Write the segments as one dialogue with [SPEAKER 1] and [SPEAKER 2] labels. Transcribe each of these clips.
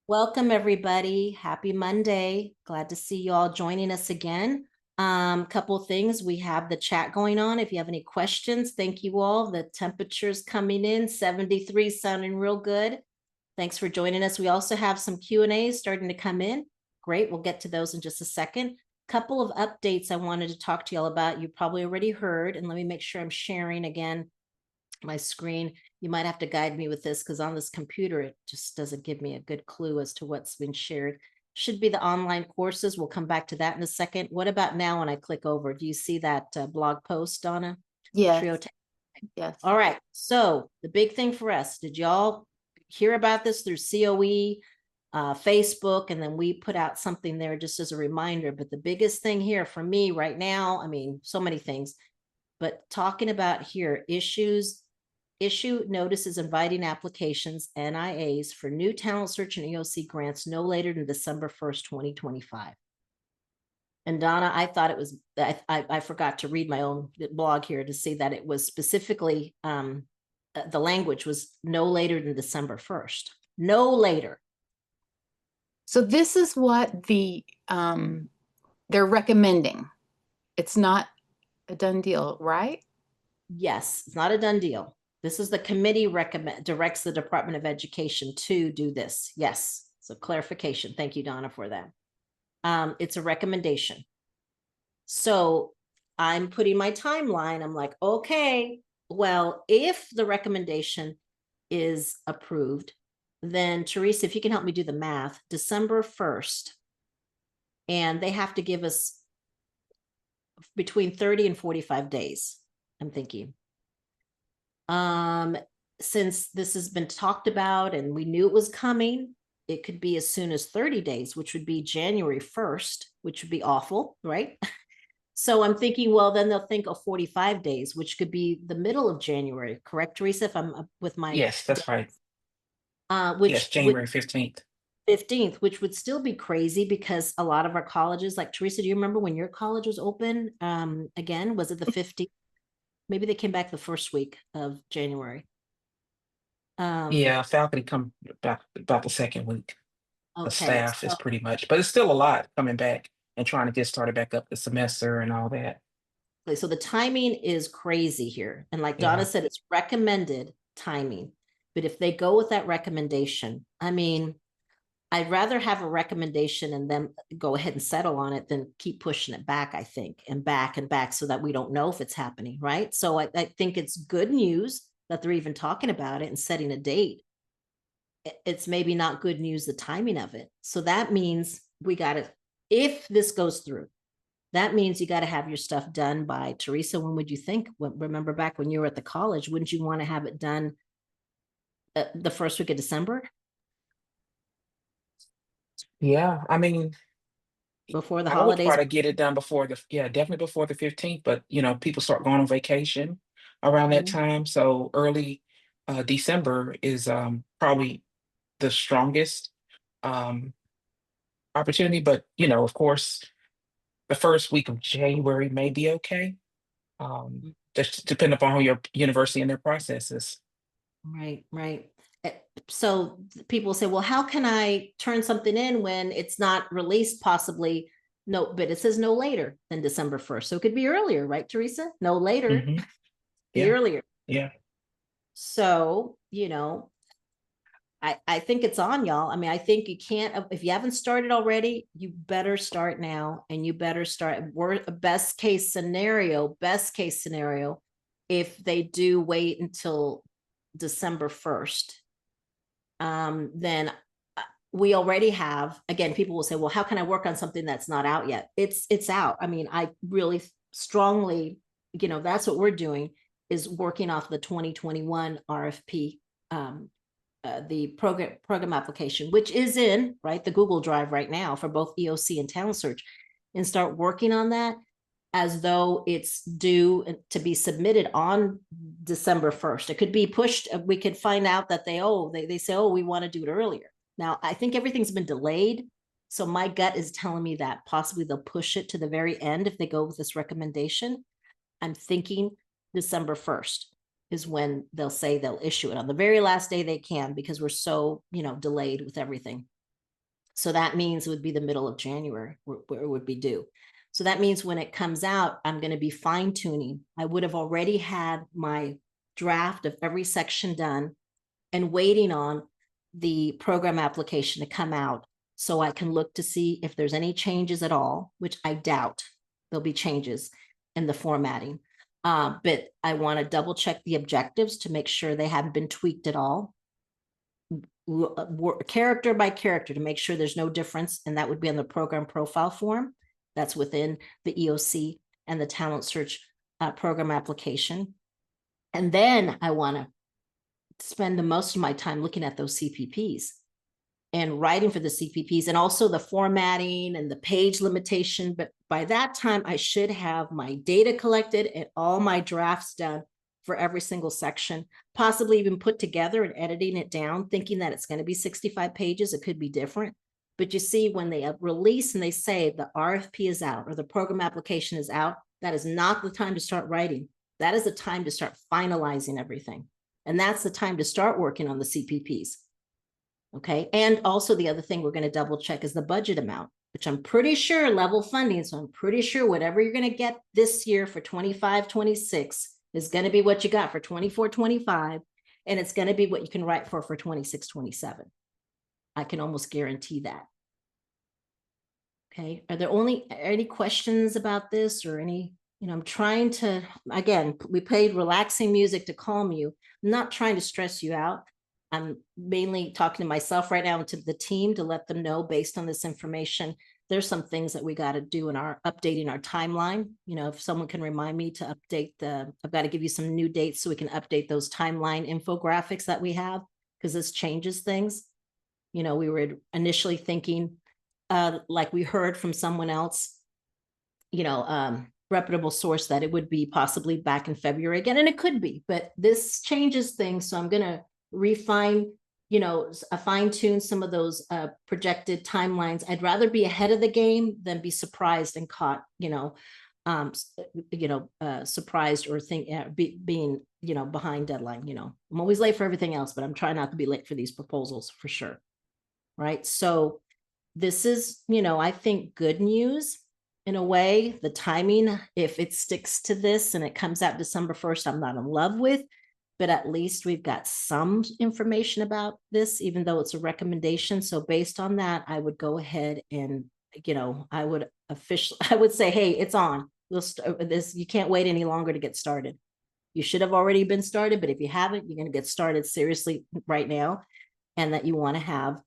[SPEAKER 1] Welcome, everybody. Happy Monday. Glad to see you all joining us again. Couple things. We have the chat going on. If you have any questions, thank you all. The temperature's coming in, 73, sounding real good. Thanks for joining us. We also have some Q&As starting to come in. Great. We'll get to those in just a second. Couple of updates I wanted to talk to y'all about. You probably already heard, and let me make sure I'm sharing again my screen. You might have to guide me with this because on this computer, it just doesn't give me a good clue as to what's been shared. Should be the online courses. We'll come back to that in a second. What about now when I click over? Do you see that blog post, Donna?
[SPEAKER 2] Yes. Yes.
[SPEAKER 1] All right. So the big thing for us, did y'all hear about this through COE, Facebook, and then we put out something there just as a reminder. But the biggest thing here for me right now, I mean, so many things, but talking about here, issue notices inviting applications, NIAs, for new Talent Search and EOC grants no later than December 1st, 2025. And Donna, I thought it was, I forgot to read my own blog here to see that it was specifically, the language was no later than December 1st, no later.
[SPEAKER 2] So this is what they're recommending. It's not a done deal, right?
[SPEAKER 1] Yes, it's not a done deal. This is the committee directs the Department of Education to do this. Yes. So clarification. Thank you, Donna, for that. It's a recommendation. So I'm putting my timeline. I'm like, okay, well, if the recommendation is approved, then Teresa, if you can help me do the math, December 1st, and they have to give us between 30 and 45 days, I'm thinking. Since this has been talked about and we knew it was coming, it could be as soon as 30 days, which would be January 1st, which would be awful, right? So I'm thinking, well, then they'll think of 45 days, which could be the middle of January, correct, Teresa, if I'm with my...
[SPEAKER 3] Yes, that's right.
[SPEAKER 1] Which
[SPEAKER 3] yes, January 15th.
[SPEAKER 1] 15th, which would still be crazy because a lot of our colleges, like Teresa, do you remember when your college was open? Again, was it the 15th? Maybe they came back the first week of January.
[SPEAKER 3] Yeah, faculty come about the second week. The
[SPEAKER 1] Okay,
[SPEAKER 3] staff is pretty much, but it's still a lot coming back and trying to get started back up the semester and all that.
[SPEAKER 1] so the timing is crazy here. And like Donna said, it's recommended timing. But if they go with that recommendation, I mean, I'd rather have a recommendation and then go ahead and settle on it than keep pushing it back, I think, and back so that we don't know if it's happening, right? So I think it's good news that they're even talking about it and setting a date. It's maybe not good news, the timing of it. So that means we got to, if this goes through, that means you got to have your stuff done by, Teresa, when would you think? Remember back when you were at the college, wouldn't you want to have it done the first week of December?
[SPEAKER 3] Yeah, I mean,
[SPEAKER 1] before the
[SPEAKER 3] I would
[SPEAKER 1] holidays?
[SPEAKER 3] try to get it done before definitely before the 15th, but people start going on vacation around that time. So early December is probably the strongest opportunity, but of course, the first week of January may be okay. Just depending upon your university and their processes.
[SPEAKER 1] Right. So people say, well, how can I turn something in when it's not released possibly? No, but it says no later than December 1st. So it could be earlier, right, Teresa? No later, be earlier.
[SPEAKER 3] Yeah.
[SPEAKER 1] So, I think it's on y'all. I mean, I think you can't, if you haven't started already, you better start now, and you better start. Best case scenario, if they do wait until December 1st, then we already have, again, people will say, well, how can I work on something that's not out yet? It's out. I mean, I really strongly, that's what we're doing, is working off the 2021 RFP, the program application, which is in, right, the Google Drive right now for both EOC and Talent Search, and start working on that as though it's due to be submitted on December 1st. It could be pushed. We could find out that they say, oh, we want to do it earlier. Now, I think everything's been delayed. So my gut is telling me that possibly they'll push it to the very end if they go with this recommendation. I'm thinking December 1st is when they'll say they'll issue it on the very last day they can, because we're so, delayed with everything. So that means it would be the middle of January where it would be due. So that means when it comes out, I'm going to be fine tuning. I would have already had my draft of every section done and waiting on the program application to come out so I can look to see if there's any changes at all, which I doubt there'll be changes in the formatting. But I want to double check the objectives to make sure they haven't been tweaked at all. Character by character to make sure there's no difference. And that would be on the program profile form that's within the EOC and the Talent Search program application. And then I want to spend the most of my time looking at those CPPs and writing for the CPPs and also the formatting and the page limitation. But by that time, I should have my data collected and all my drafts done for every single section, possibly even put together and editing it down, thinking that it's going to be 65 pages. It could be different. But you see, when they release and they say the RFP is out or the program application is out, that is not the time to start writing. That is the time to start finalizing everything. And that's the time to start working on the CPPs. Okay. And also the other thing we're going to double check is the budget amount, which I'm pretty sure level funding. So I'm pretty sure whatever you're going to get this year for 25-26 is going to be what you got for 24-25. And it's going to be what you can write for 26-27. I can almost guarantee that. Okay. Are there any questions about this or any, I'm trying to, again, we played relaxing music to calm you. I'm not trying to stress you out. I'm mainly talking to myself right now and to the team to let them know based on this information, there's some things that we got to do in our updating our timeline. If someone can remind me to update I've got to give you some new dates so we can update those timeline infographics that we have, because this changes things. We were initially thinking, like we heard from someone else, reputable source, that it would be possibly back in February again, and it could be, but this changes things. So I'm going to refine, fine tune some of those projected timelines. I'd rather be ahead of the game than be surprised and caught, surprised or being, behind deadline. I'm always late for everything else, but I'm trying not to be late for these proposals for sure. Right. So this is, I think good news in a way. The timing, if it sticks to this and it comes out December 1st, I'm not in love with, but at least we've got some information about this, even though it's a recommendation. So based on that, I would go ahead and, I would say, hey, it's on. We'll start this. You can't wait any longer to get started. You should have already been started, but if you haven't, you're going to get started seriously right now. And that you want to have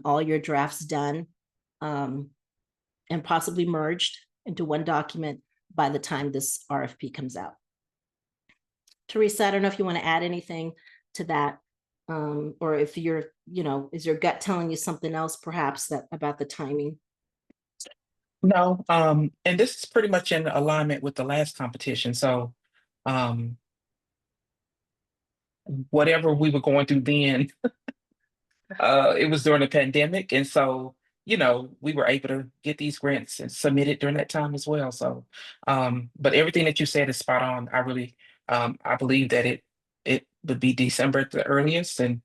[SPEAKER 1] all your drafts done and possibly merged into one document by the time this RFP comes out. Teresa, I don't know if you want to add anything to that, or if you're, is your gut telling you something else perhaps about the timing?
[SPEAKER 3] No, and this is pretty much in alignment with the last competition. So whatever we were going through then, it was during the pandemic. And so, we were able to get these grants and submitted during that time as well. So, but everything that you said is spot on. I really, I believe that it would be December at the earliest and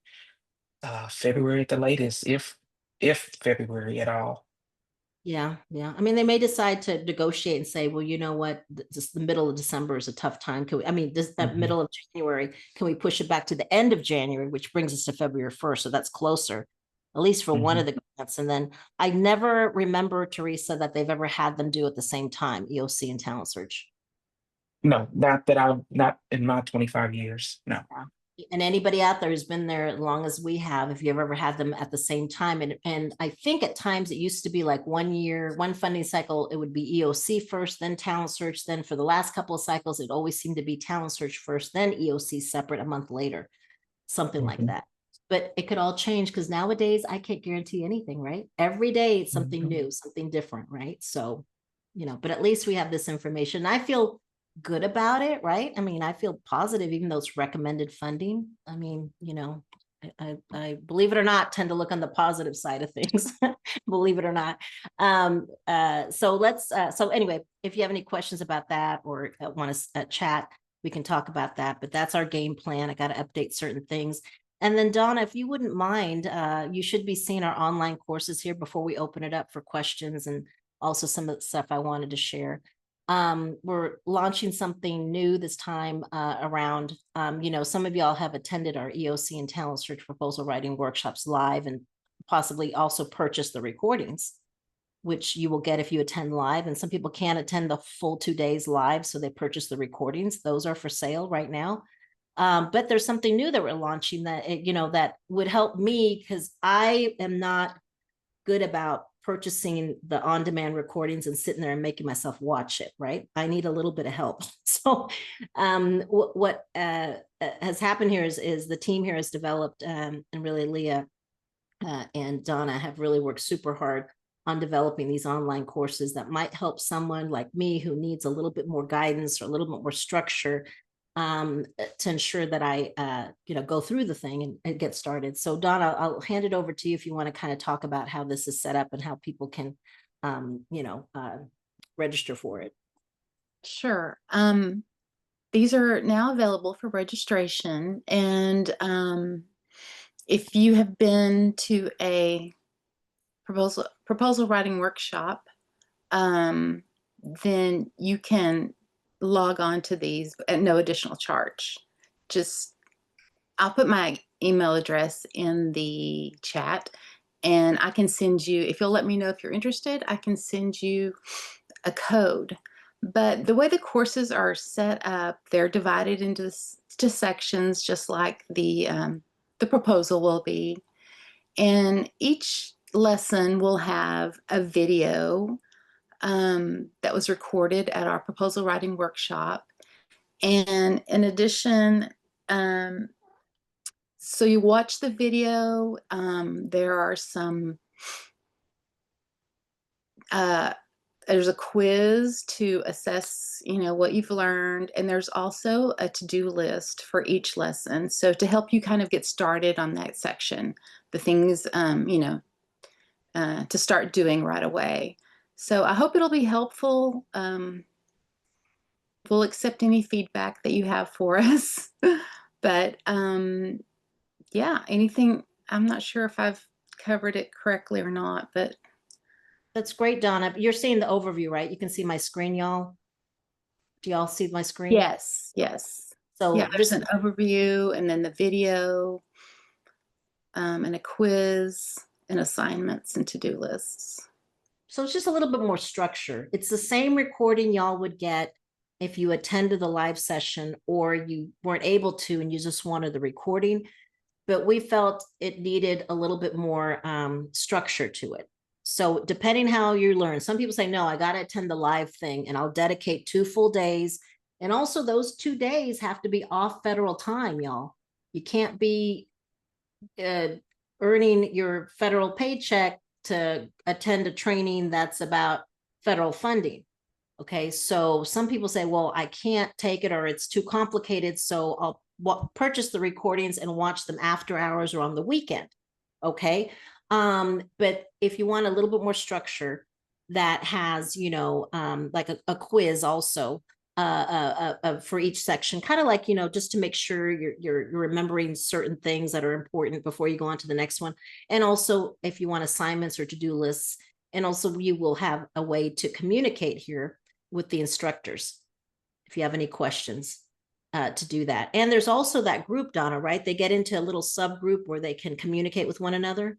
[SPEAKER 3] February at the latest, if February at all.
[SPEAKER 1] Yeah. I mean, they may decide to negotiate and say, well, you know what, just the middle of December is a tough time. Middle of January, can we push it back to the end of January, which brings us to February 1st. So that's closer, at least for one of the grants. And then I never remember, Teresa, that they've ever had them do at the same time, EOC and Talent Search.
[SPEAKER 3] No, not in my 25 years. No.
[SPEAKER 1] And anybody out there who's been there as long as we have, if you've ever had them at the same time. And I think at times it used to be like 1 year, one funding cycle, it would be EOC first, then Talent Search. Then for the last couple of cycles, it always seemed to be Talent Search first, then EOC separate a month later, something like that. But it could all change because nowadays I can't guarantee anything, right? Every day it's something new, something different, right? So, but at least we have this information. I feel good about it, right? I mean, I feel positive, even though it's recommended funding. I mean, I believe it or not, tend to look on the positive side of things, believe it or not. So anyway, if you have any questions about that or want to chat, we can talk about that, but that's our game plan. I got to update certain things. And then Donna, if you wouldn't mind, you should be seeing our online courses here before we open it up for questions and also some of the stuff I wanted to share. We're launching something new this time around, some of y'all have attended our EOC and talent search proposal writing workshops live and possibly also purchased the recordings, which you will get if you attend live. And some people can't attend the full 2 days live, so they purchase the recordings. Those are for sale right now. But there's something new that we're launching that, that would help me, because I am not good about purchasing the on-demand recordings and sitting there and making myself watch it, right? I need a little bit of help. So what has happened here is the team here has developed, and really Leah and Donna have really worked super hard on developing these online courses that might help someone like me who needs a little bit more guidance or a little bit more structure to ensure that I, go through the thing and get started. So Donna, I'll hand it over to you if you want to kind of talk about how this is set up and how people can, register for it.
[SPEAKER 2] Sure. These are now available for registration, and if you have been to a proposal writing workshop, then you can log on to these at no additional charge. I'll put my email address in the chat, and I can send you, if you'll let me know if you're interested, I can send you a code. But the way the courses are set up, they're divided into sections, just like the proposal will be. And each lesson will have a video that was recorded at our proposal writing workshop. And in addition, so you watch the video, there are some, there's a quiz to assess, what you've learned. And there's also a to-do list for each lesson. So to help you kind of get started on that section, the things, to start doing right away. So I hope it'll be helpful. We'll accept any feedback that you have for us. But yeah, anything, I'm not sure if I've covered it correctly or not, but.
[SPEAKER 1] That's great, Donna. You're seeing the overview, right? You can see my screen, y'all. Do y'all see my screen?
[SPEAKER 2] Yes, yes.
[SPEAKER 1] So
[SPEAKER 2] yeah, there's an overview and then the video and a quiz and assignments and to-do lists.
[SPEAKER 1] So it's just a little bit more structure. It's the same recording y'all would get if you attended the live session or you weren't able to and you just wanted the recording, but we felt it needed a little bit more structure to it. So depending how you learn, some people say, no, I got to attend the live thing and I'll dedicate 2 full days. And also those 2 days have to be off federal time, y'all. You can't be earning your federal paycheck to attend a training that's about federal funding. Okay, so some people say, well, I can't take it or it's too complicated, so I'll purchase the recordings and watch them after hours or on the weekend. Okay, but if you want a little bit more structure that has, like a quiz also for each section, kind of like, just to make sure you're remembering certain things that are important before you go on to the next one. And also if you want assignments or to-do lists, and also you will have a way to communicate here with the instructors if you have any questions to do that. And there's also that group, Donna, right? They get into a little subgroup where they can communicate with one another.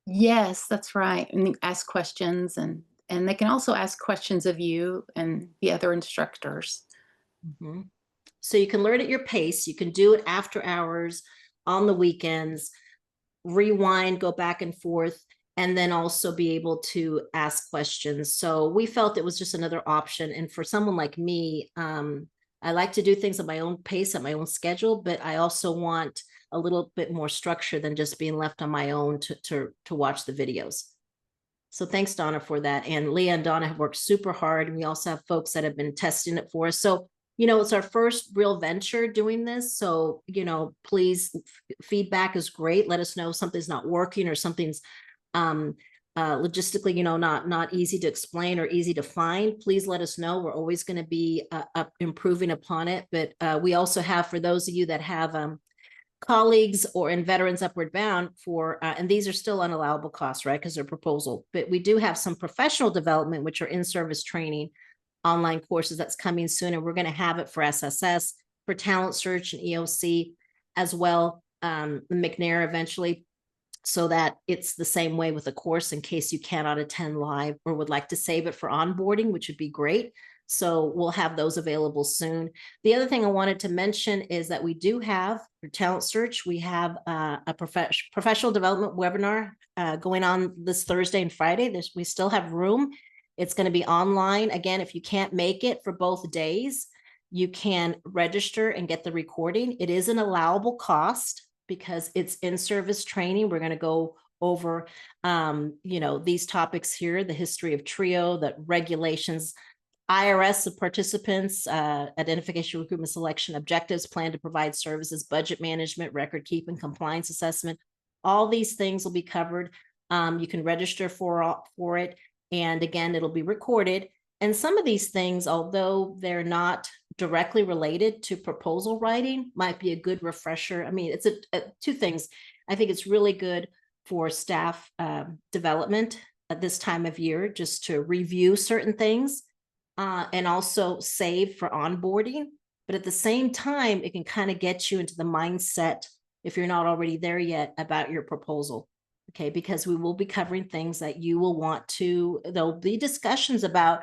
[SPEAKER 2] Yes, that's right. And ask questions, and they can also ask questions of you and the other instructors.
[SPEAKER 1] Mm-hmm. So you can learn at your pace. You can do it after hours, on the weekends, rewind, go back and forth, and then also be able to ask questions. So we felt it was just another option. And for someone like me, I like to do things at my own pace, at my own schedule, but I also want a little bit more structure than just being left on my own to watch the videos. So thanks, Donna, for that. And Leah and Donna have worked super hard. And we also have folks that have been testing it for us. So, it's our first real venture doing this. So, please, feedback is great. Let us know if something's not working or something's logistically, not easy to explain or easy to find. Please let us know. We're always going to be improving upon it. But we also have, for those of you that have colleagues or in Veterans Upward Bound for, and these are still unallowable costs, right? Because they're proposal, but we do have some professional development, which are in-service training, online courses that's coming soon. And we're going to have it for SSS, for Talent Search and EOC as well, McNair eventually, so that it's the same way with the course in case you cannot attend live or would like to save it for onboarding, which would be great. So we'll have those available soon. The other thing I wanted to mention is that we do have for Talent Search, we have a professional development webinar going on this Thursday and Friday. We still have room. It's going to be online. Again, if you can't make it for both days, you can register and get the recording. It is an allowable cost because it's in-service training. We're going to go over, these topics here, the history of TRIO, the regulations, IRS of participants, identification, recruitment, selection, objectives, plan to provide services, budget management, record keeping, compliance assessment. All these things will be covered. You can register for it. And again, it'll be recorded. And some of these things, although they're not directly related to proposal writing, might be a good refresher. I mean, it's two things. I think it's really good for staff development at this time of year, just to review certain things. And also save for onboarding. But at the same time, it can kind of get you into the mindset, if you're not already there yet, about your proposal. Okay, because we will be covering things that you will want to, there'll be discussions about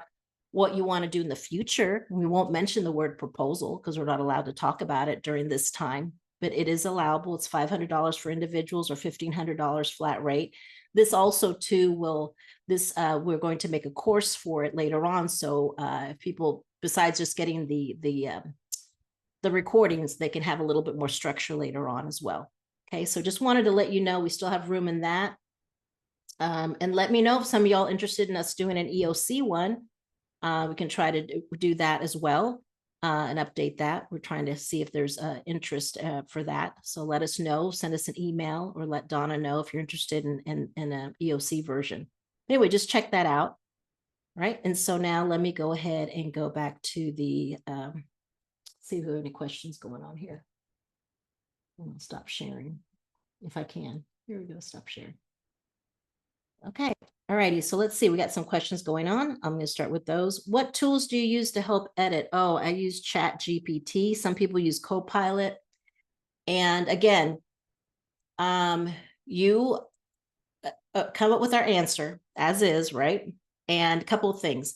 [SPEAKER 1] what you want to do in the future. We won't mention the word proposal because we're not allowed to talk about it during this time, but it is allowable. It's $500 for individuals or $1,500 flat rate. This also too we're going to make a course for it later on. So if people, besides just getting the recordings, they can have a little bit more structure later on as well. Okay, so just wanted to let you know we still have room in that. And let me know if some of y'all interested in us doing an EOC one. We can try to do that as well and update that. We're trying to see if there's interest for that. So let us know, send us an email or let Donna know if you're interested in an EOC version. Anyway, just check that out. Right. And so now let me go ahead and go back to the, see if there are any questions going on here. I'll stop sharing if I can. Here we go. Stop sharing. Okay. All righty. So let's see. We got some questions going on. I'm going to start with those. What tools do you use to help edit? Oh, I use Chat GPT. Some people use Copilot. And again, you come up with our answer as is, right? And a couple of things.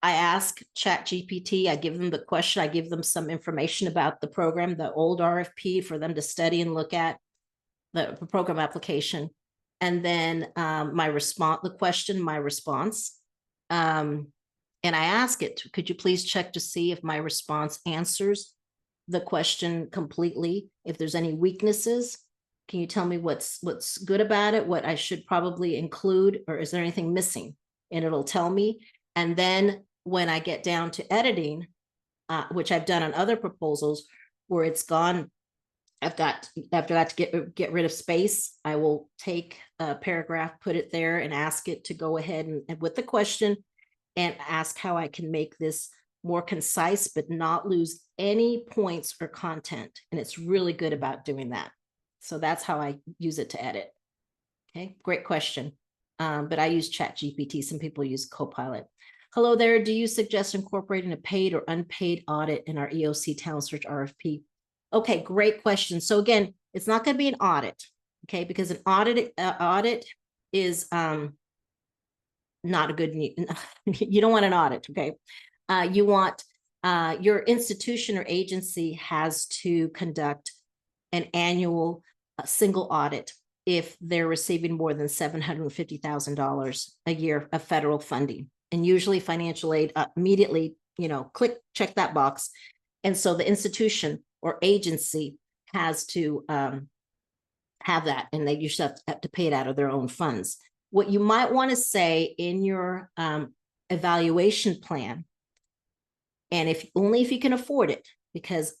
[SPEAKER 1] I ask Chat GPT, I give them the question, I give them some information about the program, the old RFP for them to study and look at the program application. And then my response, the question, my response. And I ask it, could you please check to see if my response answers the question completely? If there's any weaknesses, can you tell me what's good about it, what I should probably include, or is there anything missing? And it'll tell me. And then when I get down to editing, which I've done on other proposals where it's gone, I've got to get rid of space. I will take a paragraph, put it there, and ask it to go ahead and with the question and ask how I can make this more concise, but not lose any points or content. And it's really good about doing that. So that's how I use it to edit. Okay, great question. But I use Chat GPT. Some people use Copilot. Hello there. Do you suggest incorporating a paid or unpaid audit in our EOC Talent Search RFP? Okay, great question. So again, it's not going to be an audit, okay? Because an audit is not a good. You don't want an audit, okay? You want your institution or agency has to conduct an annual single audit if they're receiving more than $750,000 a year of federal funding. And usually financial aid immediately, check that box. And so the institution or agency has to have that, and they usually have to pay it out of their own funds. What you might want to say in your evaluation plan, and if you can afford it, because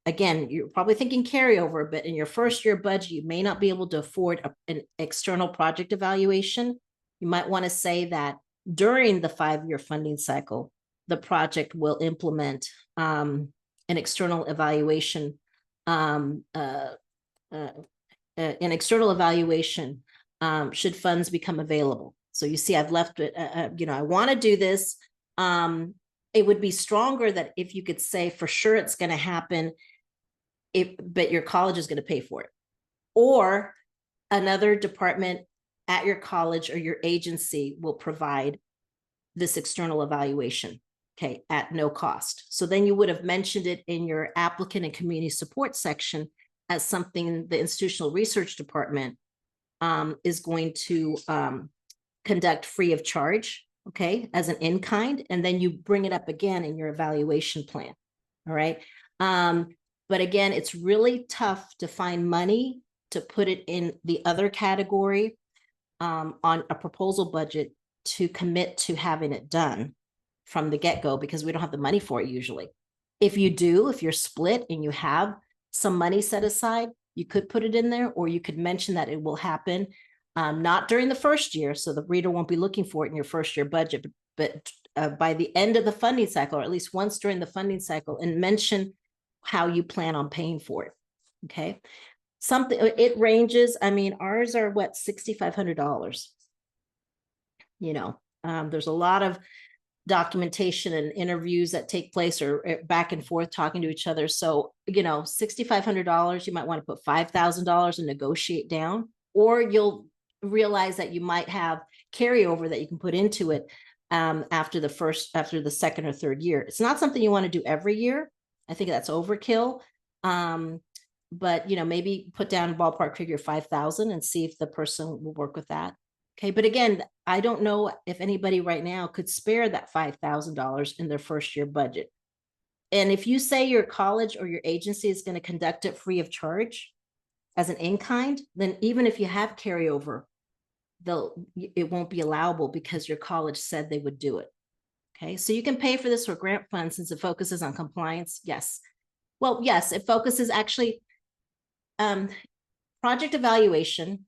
[SPEAKER 1] again, you're probably thinking carryover, but in your first year budget, you may not be able to afford an external project evaluation. You might want to say that during the 5-year funding cycle, the project will implement an external evaluation an external evaluation, should funds become available. So you see, I've left it, I want to do this. It would be stronger that if you could say for sure it's going to happen, but your college is going to pay for it, or another department at your college or your agency will provide this external evaluation, okay, at no cost. So then you would have mentioned it in your applicant and community support section as something the institutional research department is going to conduct free of charge, okay, as an in-kind, and then you bring it up again in your evaluation plan, all right? But again, it's really tough to find money to put it in the other category on a proposal budget to commit to having it done from the get-go, because we don't have the money for it usually. If you do, if you're split and you have some money set aside, you could put it in there, or you could mention that it will happen not during the first year, so the reader won't be looking for it in your first year budget, but by the end of the funding cycle, or at least once during the funding cycle, and mention how you plan on paying for it. Okay, something, it ranges. I mean, ours are what, $6,500. There's a lot of documentation and interviews that take place, or back and forth talking to each other. So, $6,500, you might want to put $5,000 and negotiate down, or you'll realize that you might have carryover that you can put into it after the second or third year. It's not something you want to do every year. I think that's overkill. But maybe put down a ballpark figure 5,000 and see if the person will work with that. Okay, but again, I don't know if anybody right now could spare that $5,000 in their first year budget. And if you say your college or your agency is going to conduct it free of charge as an in-kind, then even if you have carryover, it won't be allowable because your college said they would do it. Okay, so you can pay for this for grant funds since it focuses on compliance. Yes. Well, yes, it focuses actually, project evaluation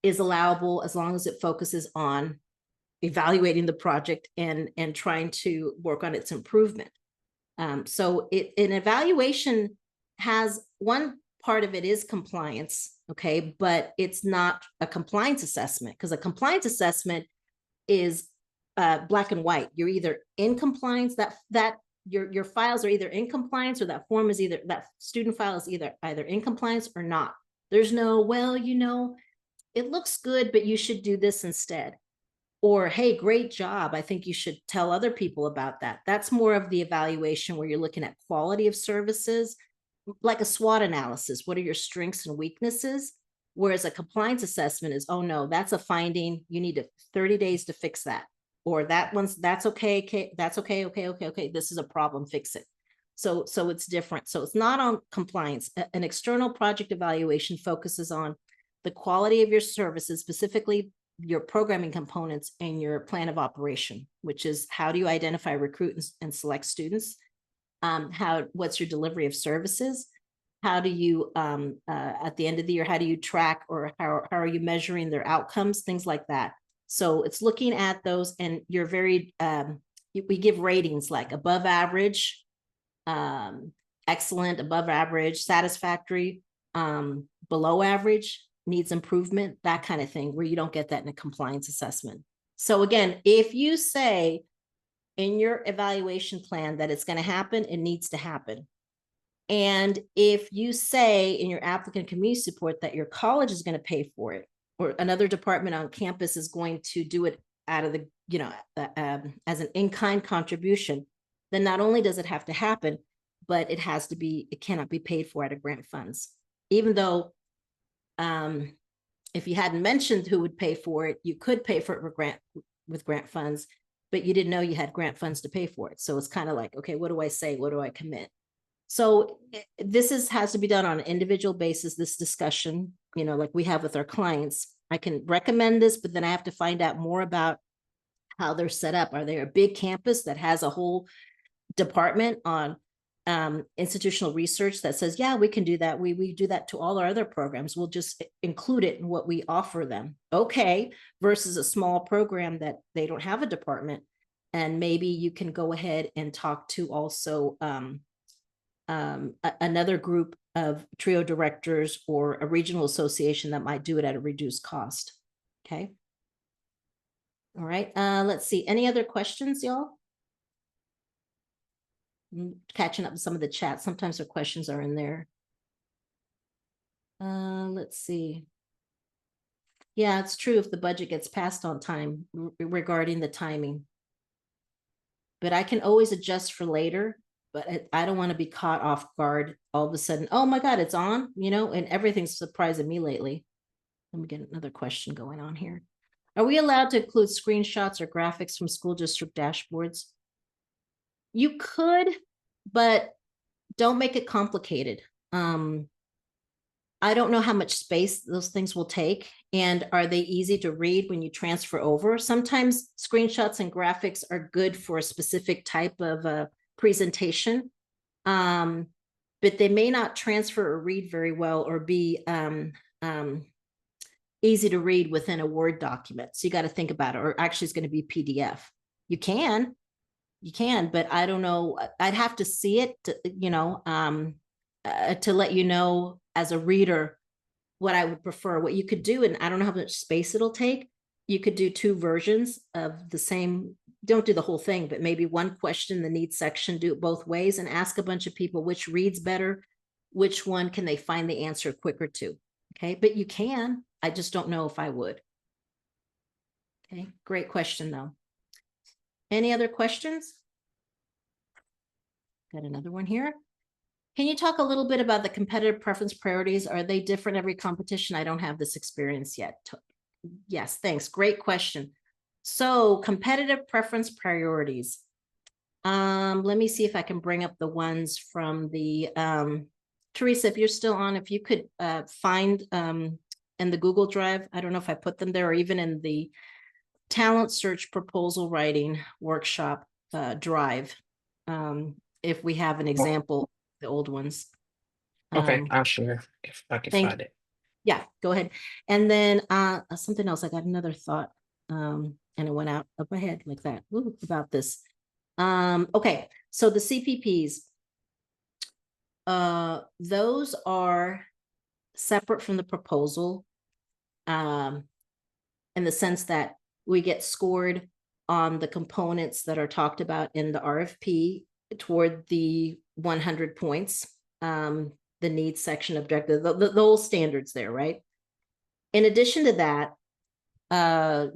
[SPEAKER 1] is allowable as long as it focuses on evaluating the project and trying to work on its improvement. So an evaluation has one part of it is compliance, okay, but it's not a compliance assessment, because a compliance assessment is black and white. You're either in compliance, that your files are either in compliance, or that form is either, that student file is either in compliance or not. There's no, well, it looks good, but you should do this instead. Or, hey, great job, I think you should tell other people about that. That's more of the evaluation where you're looking at quality of services, like a SWOT analysis. What are your strengths and weaknesses? Whereas a compliance assessment is, oh no, that's a finding, you need 30 days to fix that. Or that's okay, that's okay, this is a problem, fix it. So it's different. So it's not on compliance. An external project evaluation focuses on the quality of your services, specifically your programming components and your plan of operation, which is how do you identify, recruit, and select students? What's your delivery of services? How do you, at the end of the year, how do you track, or how are you measuring their outcomes? Things like that. So it's looking at those, and you're very, we give ratings like above average, excellent, above average, satisfactory, below average, needs improvement, that kind of thing, where you don't get that in a compliance assessment. So again, if you say in your evaluation plan that it's going to happen, it needs to happen. And if you say in your applicant community support that your college is going to pay for it, or another department on campus is going to do it out of the, as an in-kind contribution, then not only does it have to happen, but it cannot be paid for out of grant funds. Even though if you hadn't mentioned who would pay for it, you could pay for it with grant funds, but you didn't know you had grant funds to pay for it. So it's kind of like, okay, what do I say? What do I commit? So this has to be done on an individual basis, this discussion, like we have with our clients. I can recommend this, but then I have to find out more about how they're set up. Are they a big campus that has a whole department on institutional research that says, yeah, we can do that. We do that to all our other programs. We'll just include it in what we offer them. Okay. Versus a small program that they don't have a department. And maybe you can go ahead and talk to also another group of TRIO directors or a regional association that might do it at a reduced cost. Okay. All right. Let's see. Any other questions, y'all? Catching up with some of the chat. Sometimes the questions are in there. Let's see. Yeah, it's true if the budget gets passed on time regarding the timing. But I can always adjust for later, but I don't want to be caught off guard all of a sudden. Oh my God, it's on, you know, and everything's surprising me lately. Let me get another question going on here. Are we allowed to include screenshots or graphics from school district dashboards? You could, but don't make it complicated. I don't know how much space those things will take, and are they easy to read when you transfer over? Sometimes screenshots and graphics are good for a specific type of presentation, but they may not transfer or read very well or be easy to read within a Word document. So you got to think about it, or actually it's going to be PDF. You can, but I don't know. I'd have to see it to, you know, to let you know as a reader what I would prefer. What you could do, and I don't know how much space it'll take, you could do 2 versions of the same. Don't do the whole thing, but maybe one question in the needs section, do it both ways and ask a bunch of people which reads better, which one can they find the answer quicker to. Okay, but you can. I just don't know if I would. Okay, great question though. Any other questions? Got another one here. Can you talk a little bit about the competitive preference priorities? Are they different every competition? I don't have this experience yet. Yes, thanks. Great question. So competitive preference priorities. Let me see if I can bring up the ones from the, Teresa, if you're still on, if you could find in the Google Drive, I don't know if I put them there, or even in the Talent Search Proposal Writing Workshop Drive, if we have an example, the old ones.
[SPEAKER 3] Okay, I'll share if I can find it.
[SPEAKER 1] Yeah, go ahead. And then something else, I got another thought, and it went out up ahead like that. Ooh, about this. Okay, so the CPPs, those are separate from the proposal, in the sense that we get scored on the components that are talked about in the RFP toward the 100 points, the needs section objective, the old standards there, right? In addition to that,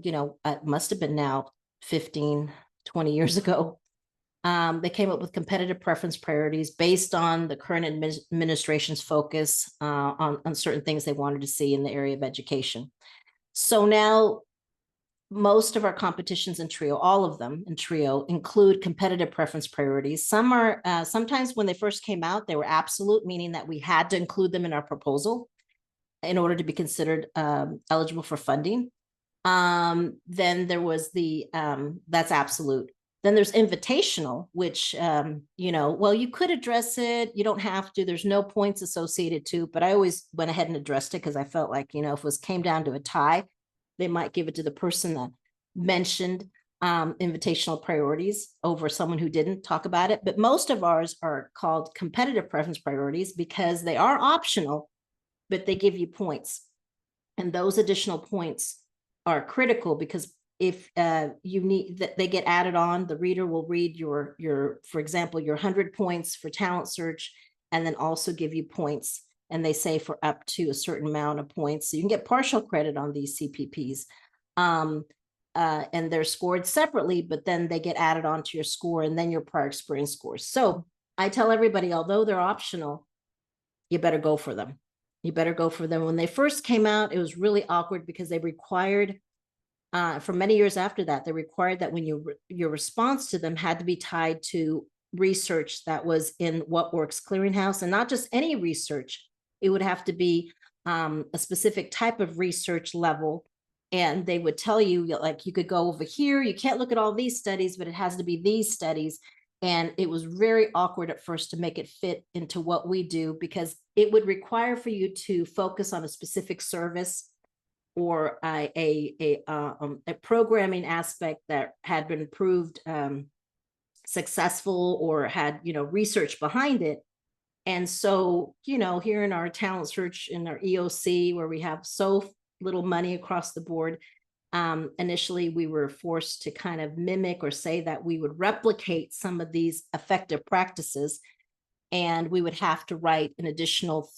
[SPEAKER 1] you know, it must have been now 15, 20 years ago, they came up with competitive preference priorities based on the current administration's focus on certain things they wanted to see in the area of education. So now most of our competitions in TRIO, all of them in TRIO, include competitive preference priorities. Some are, sometimes when they first came out, they were absolute, meaning that we had to include them in our proposal in order to be considered eligible for funding. Then there was the, that's absolute. Then there's invitational, which, you know, well, you could address it. You don't have to. There's no points associated to, but I always went ahead and addressed it because I felt like, you know, if it came down to a tie, they might give it to the person that mentioned invitational priorities over someone who didn't talk about it. But most of ours are called competitive preference priorities because they are optional, but they give you points. And those additional points are critical because if you need that, they get added on, the reader will read your, for example, your 100 points for talent search, and then also give you points. And they say for up to a certain amount of points. So you can get partial credit on these CPPs. And they're scored separately, but then they get added onto your score and then your prior experience scores. So I tell everybody, although they're optional, you better go for them. You better go for them. When they first came out, it was really awkward because they required, for many years after that, they required that when your response to them had to be tied to research that was in What Works Clearinghouse, and not just any research. It would have to be a specific type of research level. And they would tell you, like, you could go over here, you can't look at all these studies, but it has to be these studies. And it was very awkward at first to make it fit into what we do, because it would require for you to focus on a specific service or a programming aspect that had been proved successful or had, you know, research behind it. And so, here in our talent search in our EOC, where we have so little money across the board, initially we were forced to kind of mimic or say that we would replicate some of these effective practices. And we would have to write an additional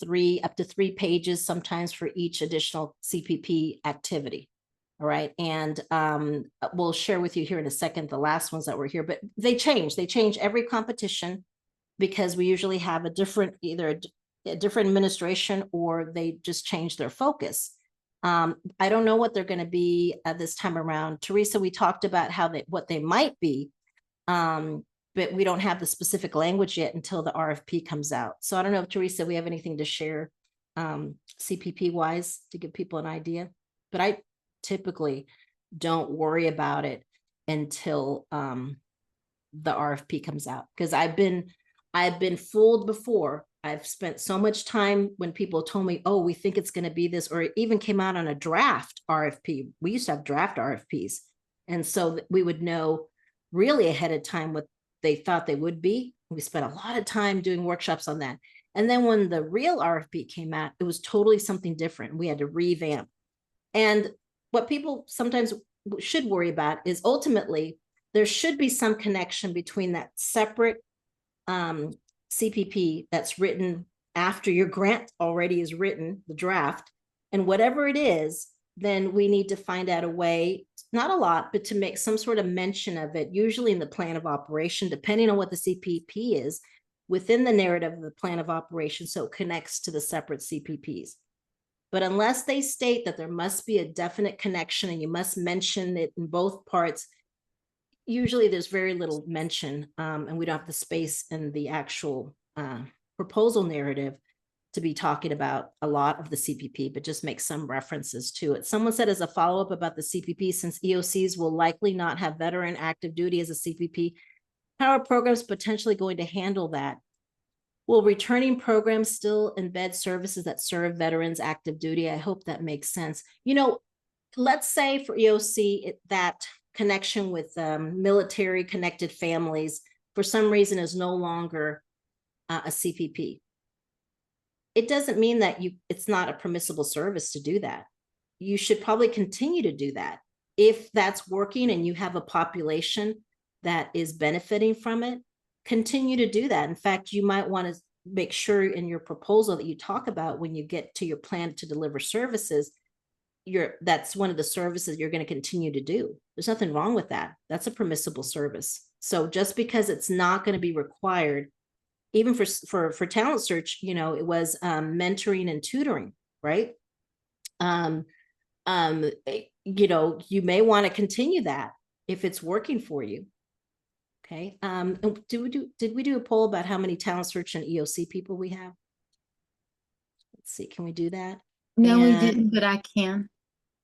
[SPEAKER 1] up to 3 pages, sometimes for each additional CPP activity. All right. And we'll share with you here in a second the last ones that were here, but they change every competition, because we usually have either a different administration, or they just change their focus. I don't know what they're going to be this time around. Teresa, we talked about what they might be, but we don't have the specific language yet until the RFP comes out. So I don't know if, Teresa, we have anything to share CPP wise to give people an idea, but I typically don't worry about it until the RFP comes out, because I've been fooled before. I've spent so much time when people told me, oh, we think it's going to be this, or it even came out on a draft RFP. We used to have draft RFPs. And so we would know really ahead of time what they thought they would be. We spent a lot of time doing workshops on that. And then when the real RFP came out, it was totally something different. We had to revamp. And what people sometimes should worry about is ultimately there should be some connection between that separate CPP that's written after your grant already is written, the draft, and whatever it is, then we need to find out a way, not a lot, but to make some sort of mention of it, usually in the plan of operation, depending on what the CPP is, within the narrative of the plan of operation, so it connects to the separate CPPs. But unless they state that there must be a definite connection and you must mention it in both parts, usually there's very little mention, and we don't have the space in the actual proposal narrative to be talking about a lot of the CPP, but just make some references to it. Someone said as a follow-up about the CPP, since EOCs will likely not have veteran active duty as a CPP, how are programs potentially going to handle that? Will returning programs still embed services that serve veterans active duty? I hope that makes sense. Let's say for EOC, that connection with military connected families for some reason is no longer a CPP. It doesn't mean that it's not a permissible service to do that. You should probably continue to do that. If that's working and you have a population that is benefiting from it, continue to do that. In fact, you might want to make sure in your proposal that you talk about when you get to your plan to deliver services, that's one of the services you're going to continue to do. There's nothing wrong with that. That's a permissible service. So just because it's not going to be required, even for talent search, it was mentoring and tutoring, right? You may want to continue that if it's working for you. Okay. Did we do a poll about how many talent search and EOC people we have? Let's see. Can we do that?
[SPEAKER 2] No, we didn't, but I can.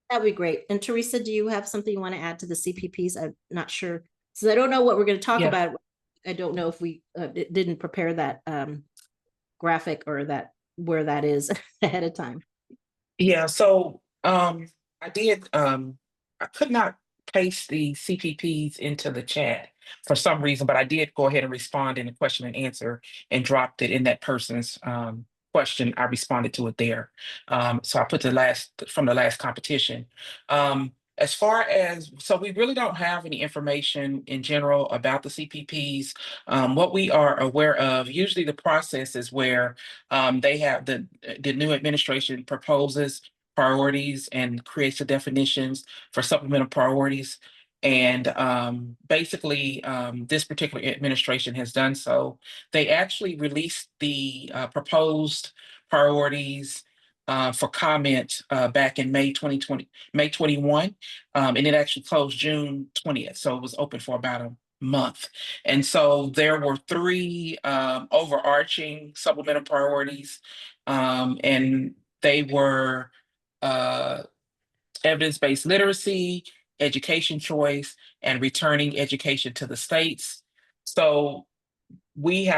[SPEAKER 1] That'd be great. And Teresa, do you have something you want to add to the CPPs? I'm not sure. So I don't know what we're going to talk about. I don't know if we didn't prepare that graphic or where that is ahead of time.
[SPEAKER 3] Yeah, so I did I could not paste the CPPs into the chat for some reason, but I did go ahead and respond in the question and answer and dropped it in that person's question. I responded to it there. So I put from the last competition. As far as, so we really don't have any information in general about the CPPs. What we are aware of, usually the process is where they have the new administration proposes priorities and creates the definitions for supplemental priorities. And basically, this particular administration has done so. They actually released the proposed priorities for comment back in May 21, and it actually closed June 20th. So it was open for about a month. And so there were 3 overarching supplemental priorities, and they were evidence-based literacy, education choice, and returning education to the states. So we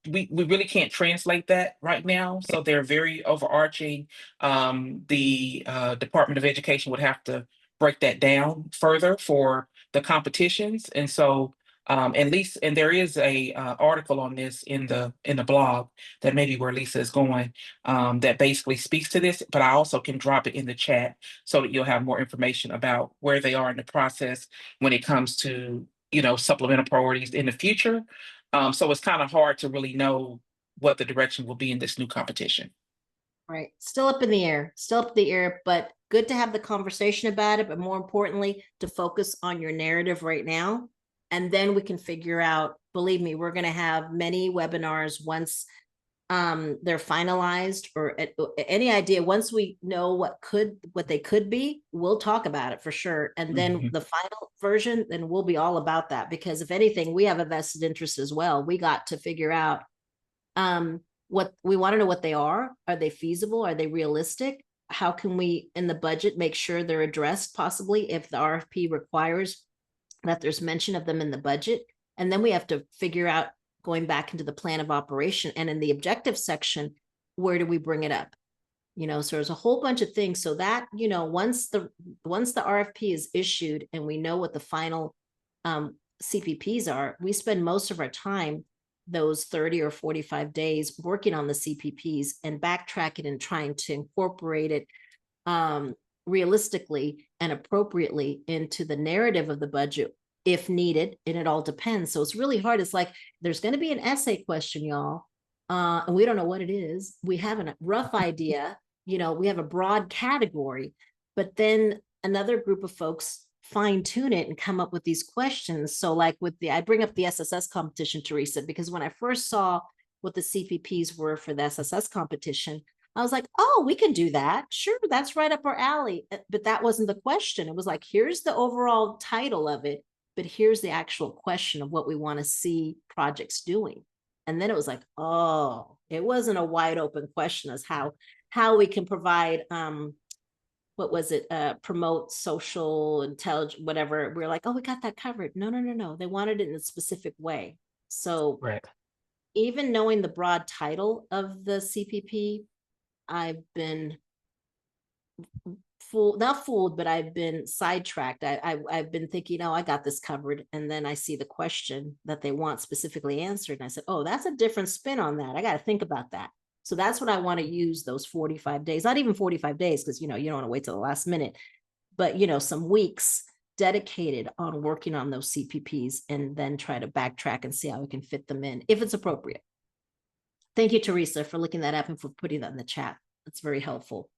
[SPEAKER 3] really can't translate that right now. So they're very overarching. The Department of Education would have to break that down further for the competitions. And so And there is a article on this in the blog that maybe where Lisa is going, that basically speaks to this, but I also can drop it in the chat so that you'll have more information about where they are in the process when it comes to, supplemental priorities in the future. So it's kind of hard to really know what the direction will be in this new competition.
[SPEAKER 1] Right. Still up in the air, but good to have the conversation about it. But more importantly, to focus on your narrative right now. And then we can figure out, believe me, we're going to have many webinars once they're finalized, or any idea. Once we know what they could be, we'll talk about it for sure. And then the final version, then we'll be all about that, because if anything, we have a vested interest as well. We got to figure out what we want to know, what they are they feasible? Are they realistic? How can we in the budget make sure they're addressed, possibly if the RFP requires that there's mention of them in the budget? And then we have to figure out, going back into the plan of operation and in the objective section, where do we bring it up? So there's a whole bunch of things, so that, once the RFP is issued and we know what the final CPPs are, we spend most of our time, those 30 or 45 days, working on the CPPs and backtracking and trying to incorporate it realistically and appropriately into the narrative of the budget if needed. And it all depends. So it's really hard. It's like, there's going to be an essay question, y'all. And we don't know what it is. We have a rough idea, we have a broad category, but then another group of folks fine tune it and come up with these questions. So like I bring up the SSS competition, Teresa, because when I first saw what the CPPs were for the SSS competition, I was like, oh, we can do that. Sure, that's right up our alley. But that wasn't the question. It was like, here's the overall title of it, but here's the actual question of what we want to see projects doing. And then it was like, oh, it wasn't a wide open question as how we can provide what was it? Promote social intelligence, whatever. We're like, oh, we got that covered. No. They wanted it in a specific way. So
[SPEAKER 3] Right.
[SPEAKER 1] Even knowing the broad title of the CPP, I've been not fooled, but I've been sidetracked. I've been thinking, oh, I got this covered. And then I see the question that they want specifically answered. And I said, oh, that's a different spin on that. I got to think about that. So that's what I want to use those 45 days, not even 45 days, because, you don't want to wait till the last minute, but, some weeks dedicated on working on those CPPs, and then try to backtrack and see how we can fit them in if it's appropriate. Thank you, Teresa, for looking that up and for putting that in the chat. That's very helpful.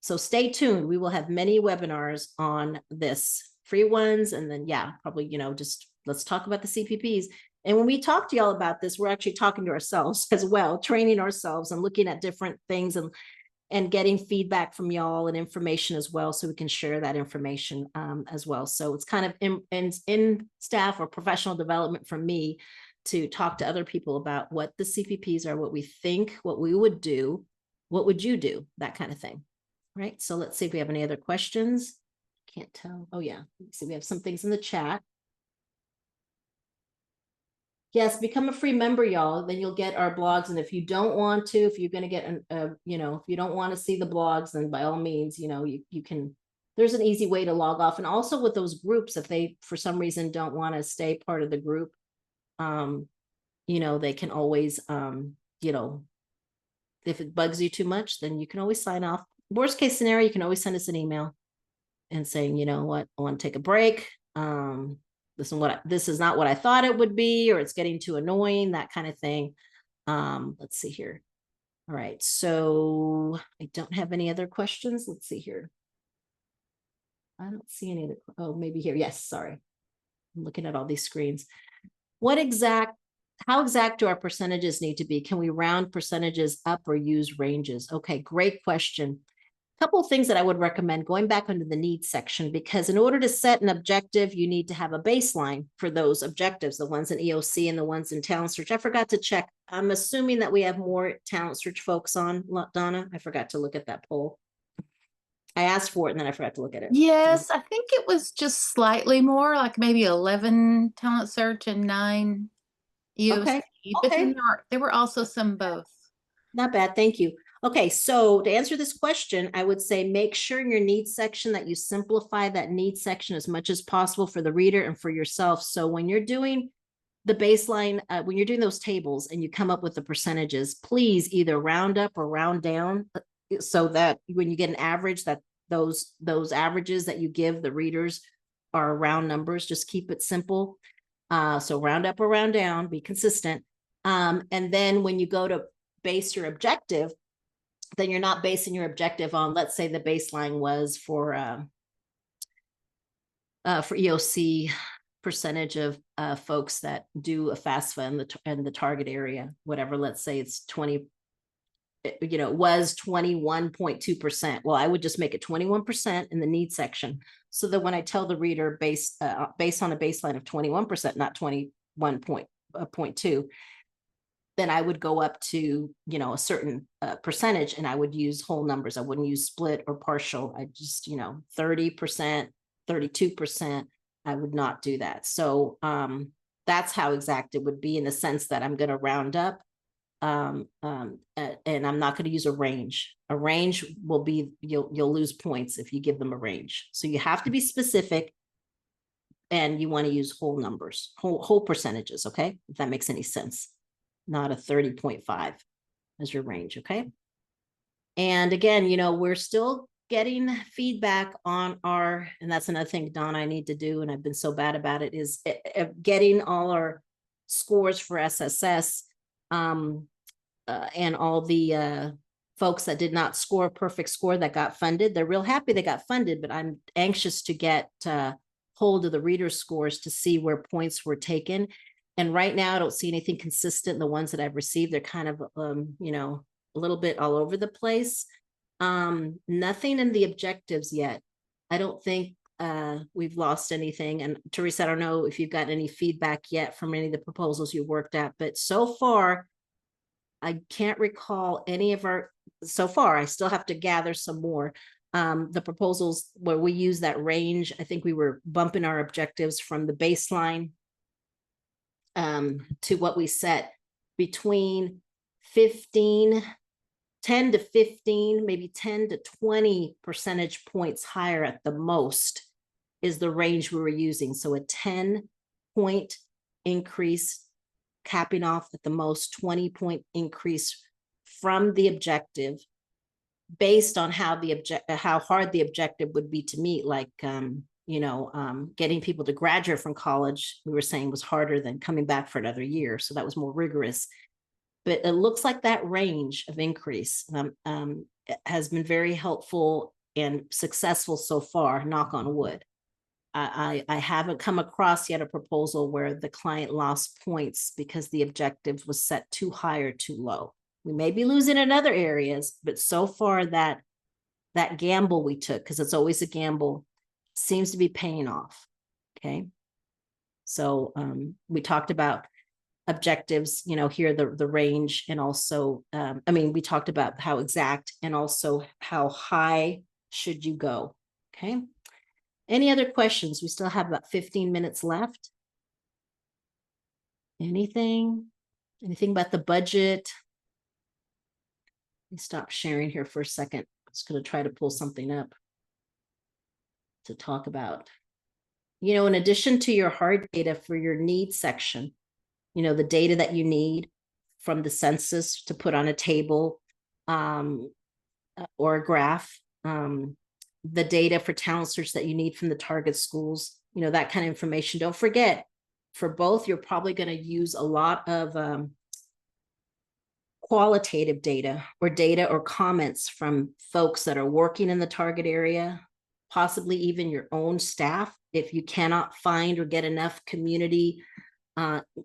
[SPEAKER 1] So stay tuned. We will have many webinars on this, free ones. And then, probably, just let's talk about the CPPs. And when we talk to y'all about this, we're actually talking to ourselves as well, training ourselves and looking at different things and getting feedback from y'all and information as well, so we can share that information as well. So it's kind of in staff or professional development for me to talk to other people about what the CPPs are, what we think, what we would do, what would you do, that kind of thing. Right. So let's see if we have any other questions. Can't tell. Oh, yeah. Let's see, we have some things in the chat. Yes, become a free member, y'all. Then you'll get our blogs. And if you don't want to, if you're going to get, if you don't want to see the blogs, then by all means, you can, there's an easy way to log off. And also with those groups, if they, for some reason, don't want to stay part of the group, they can always, if it bugs you too much, then you can always sign off. Worst case scenario, you can always send us an email and saying, you know what, I want to take a break. This is not what I thought it would be, or it's getting too annoying, that kind of thing. Let's see here. All right. So I don't have any other questions. Let's see here. I don't see any other. Oh, maybe here. Yes. Sorry. I'm looking at all these screens. How exact do our percentages need to be? Can we round percentages up or use ranges? Okay, great question. A couple of things that I would recommend, going back under the needs section, because in order to set an objective, you need to have a baseline for those objectives, the ones in EOC and the ones in Talent Search. I forgot to check. I'm assuming that we have more Talent Search folks on, Donna. I forgot to look at that poll. I asked for it and then I forgot to look at it.
[SPEAKER 2] Yes, I think it was just slightly more, like maybe 11 Talent Search and 9 EOC.
[SPEAKER 1] Okay.
[SPEAKER 2] But then there were also some both.
[SPEAKER 1] Not bad. Thank you. Okay, so to answer this question, I would say make sure in your needs section that you simplify that needs section as much as possible for the reader and for yourself. So when you're doing the baseline, when you're doing those tables and you come up with the percentages, please either round up or round down so that when you get an average, that those averages that you give the readers are round numbers. Just keep it simple. So round up or round down, be consistent. And then when you go to base your objective, then you're not basing your objective on, let's say the baseline was for EOC percentage of folks that do a FAFSA in the target area, whatever, let's say it's 20, you know, was 21.2%. Well, I would just make it 21% in the need section. So that when I tell the reader based on a baseline of 21%, not 21.2, then I would go up to, you know, a certain percentage, and I would use whole numbers. I wouldn't use split or partial. I just, you know, 30%, 32%. I would not do that. So that's how exact it would be, in the sense that I'm going to round up, and I'm not going to use a range. A range will be, you'll lose points if you give them a range. So you have to be specific, and you want to use whole numbers, whole percentages. Okay, if that makes any sense. Not a 30.5 as your range. Okay. And again, you know, we're still getting feedback on our, and that's another thing, Don, I need to do, and I've been so bad about it, is getting all our scores for SSS, and all the folks that did not score a perfect score that got funded. They're real happy they got funded, but I'm anxious to get hold of the reader scores to see where points were taken. And right now, I don't see anything consistent. The ones that I've received, they're kind of, you know, a little bit all over the place. Nothing in the objectives yet. I don't think we've lost anything. And Teresa, I don't know if you've gotten any feedback yet from any of the proposals you worked at, but so far, I can't recall any of our, so far, I still have to gather some more. The proposals where we use that range, I think we were bumping our objectives from the baseline to what we set between 10 to 15, maybe 10 to 20 percentage points higher at the most is the range we were using. So a 10-point increase, capping off at the most 20-point increase from the objective, based on how hard the objective would be to meet. Like, you know, getting people to graduate from college, we were saying, was harder than coming back for another year. So that was more rigorous. But it looks like that range of increase has been very helpful and successful so far, knock on wood. I haven't come across yet a proposal where the client lost points because the objective was set too high or too low. We may be losing in other areas, but so far that gamble we took, because it's always a gamble, seems to be paying off. Okay. So we talked about objectives, you know, here the range, and also, I mean, we talked about how exact and also how high should you go. Okay. Any other questions? We still have about 15 minutes left. Anything about the budget? Let me stop sharing here for a second. I'm just going to try to pull something up to talk about. You know, in addition to your hard data for your needs section, you know, the data that you need from the census to put on a table or a graph, the data for talent search that you need from the target schools, you know, that kind of information. Don't forget, for both, you're probably going to use a lot of qualitative data or comments from folks that are working in the target area, possibly even your own staff. If you cannot find or get enough community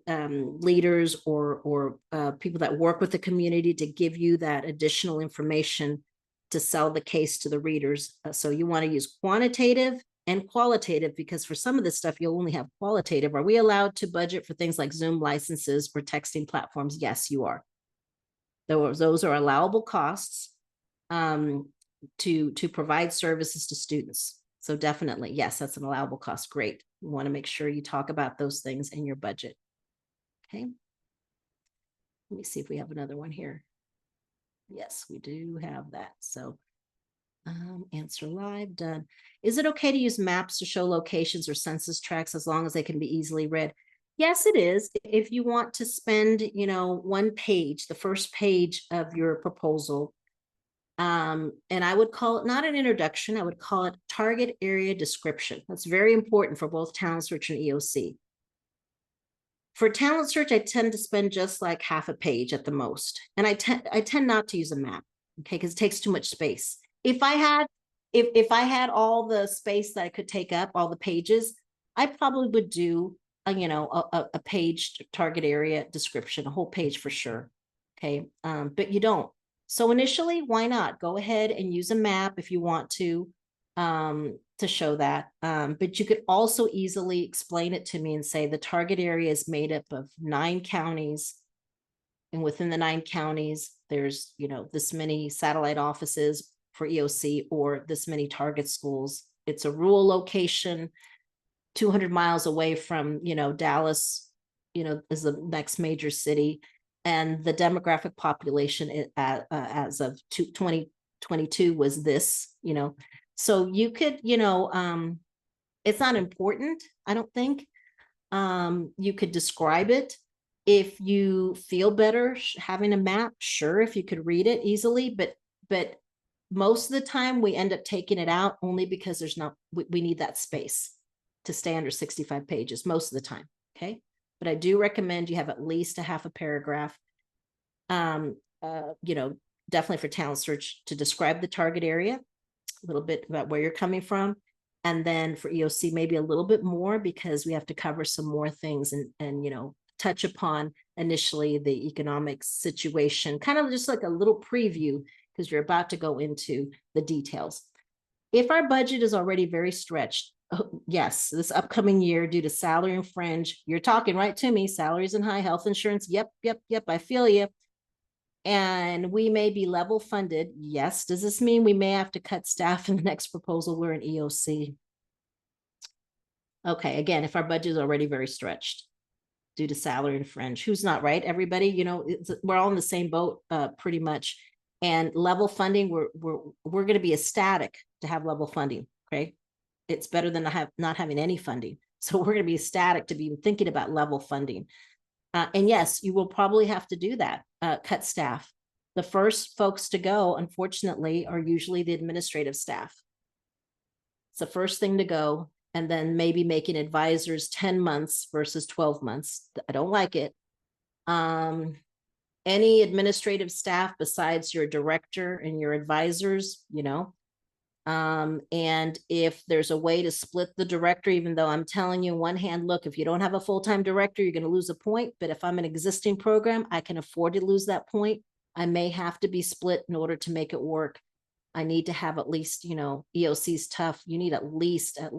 [SPEAKER 1] leaders or people that work with the community to give you that additional information to sell the case to the readers. So you want to use quantitative and qualitative, because for some of this stuff, you'll only have qualitative. Are we allowed to budget for things like Zoom licenses or texting platforms? Yes, you are. Those are allowable costs to provide services to students. So definitely, yes, that's an allowable cost. Great. You want to make sure you talk about those things in your budget. Okay. Let me see if we have another one here. Yes, we do have that. So answer live, done. Is it okay to use maps to show locations or census tracts as long as they can be easily read? Yes, it is. If you want to spend, one page, the first page of your proposal, and I would call it not an introduction, I would call it target area description. That's very important for both Talent Search and EOC. For Talent Search, I tend to spend just like half a page at the most. And I tend not to use a map, okay, because it takes too much space. If I had all the space that I could take up, all the pages, I probably would do a page target area description, a whole page for sure. Okay. But you don't. So initially, why not? Go ahead and use a map if you want to show that. But you could also easily explain it to me and say the target area is made up of 9 counties. And within the 9 counties, there's, this many satellite offices for EOC or this many target schools. It's a rural location, 200 miles away from, Dallas, is the next major city. And the demographic population as of 2022 was this, so you could, it's not important, I don't think. You could describe it. If you feel better having a map, sure, if you could read it easily, but most of the time we end up taking it out only because there's not, we need that space to stay under 65 pages most of the time. Okay. But I do recommend you have at least a half a paragraph. Definitely for Talent Search to describe the target area, a little bit about where you're coming from. And then for EOC, maybe a little bit more because we have to cover some more things and touch upon initially the economic situation, kind of just like a little preview because you're about to go into the details. If our budget is already very stretched, yes, this upcoming year due to salary and fringe, you're talking right to me, salaries and high health insurance. Yep. I feel you. And we may be level funded. Yes. Does this mean we may have to cut staff in the next proposal? We're in EOC. Okay. Again, if our budget is already very stretched due to salary and fringe, who's not, right? Everybody, we're all in the same boat, pretty much. And level funding, we're going to be ecstatic to have level funding. Okay. It's better than not having any funding. So we're going to be ecstatic to be thinking about level funding. And yes, you will probably have to do that, cut staff. The first folks to go, unfortunately, are usually the administrative staff. It's the first thing to go, and then maybe making advisors 10 months versus 12 months. I don't like it. Any administrative staff besides your director and your advisors, and if there's a way to split the director, even though I'm telling you one hand, look, if you don't have a full-time director, you're going to lose a point. But if I'm an existing program, I can afford to lose that point. I may have to be split in order to make it work. I need to have at least, EOC's tough. You need at least, at